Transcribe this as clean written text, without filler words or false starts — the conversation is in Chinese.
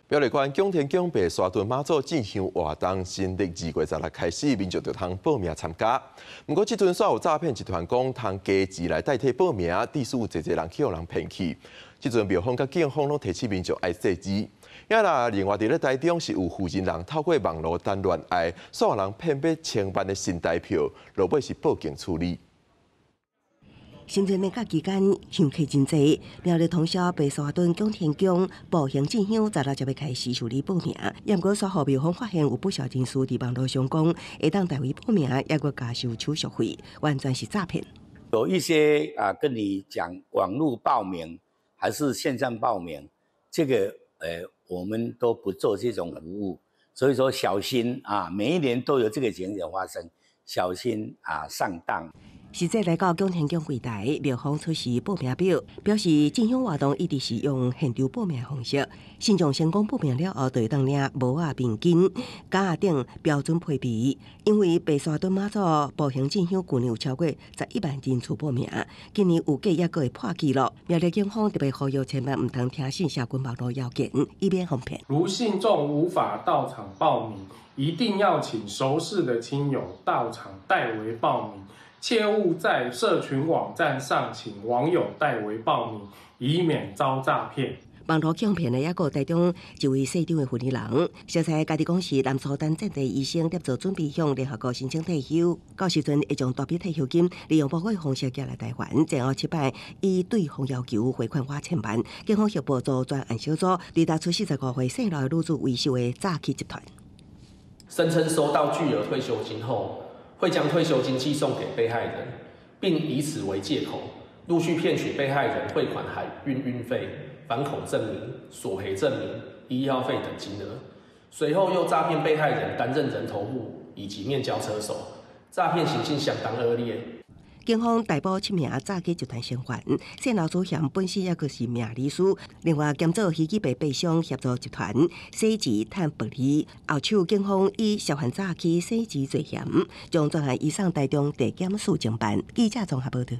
表列关江田江白沙屯妈祖进香活动，新历2月16开始，民众就通报名参加。不过，这阵煞有诈骗集团讲，通加钱来代替报名，致使有侪人去互人骗去。这阵庙方甲警方拢提醒民众爱细致。也啦，另外伫咧台中是有负责人透过网络单恋爱，煞有人骗买千万的新台票，落尾是报警处理。 新春年假期间，香客真多。苗栗通宵白沙屯江天宫步行进香，16就要开始受理报名。也不过，稍后庙方发现有不少人士伫网络上讲，会当代为报名，也个加收手续费，完全是诈骗。有一些跟你讲网络报名还是线上报名，这个我们都不做这种服务，所以说小心每一年都有这个情形发生，小心上当。 实际来到江天宫柜台，庙方出示报名表，表示进香活动一直是用现场报名方式。信众成功报名了后，就会当领帽啊、面巾、架等标准配备。因为白沙屯妈祖步行进香，去年有超过11万人次报名，今年有计也个会破纪录。苗栗警方特别呼吁千万唔通听信社群网络谣言，以免哄骗。如信众无法到场报名，一定要请熟识的亲友到场代为报名。 切勿在社群网站上请网友代为报名，以免遭诈骗。网络欺骗的也有台中一位市长的负责人，小蔡家己讲是南苏丹战地医生协助准备向联合国申请退休，到时阵会将大笔退休金利用保险方式寄来台湾，前后7摆以对方要求汇款8000万。警方协助组专案小组雷达出45岁姓老的女子为首的诈欺集团，声称收到巨额退休金后。 会将退休金寄送给被害人，并以此为借口，陆续骗取被害人汇款海运费、反恐证明、索赔证明、医药费等金额。随后又诈骗被害人担任人头户以及面交车手，诈骗行径相当恶劣。 警方逮捕7名诈欺集团成员，姓老主嫌本身也个是命理师，另外兼做飞机被背商协助集团洗钱赚暴利。后手警方以涉嫌诈欺洗钱罪嫌，将专案移送台中地检署侦办。记者综合报道。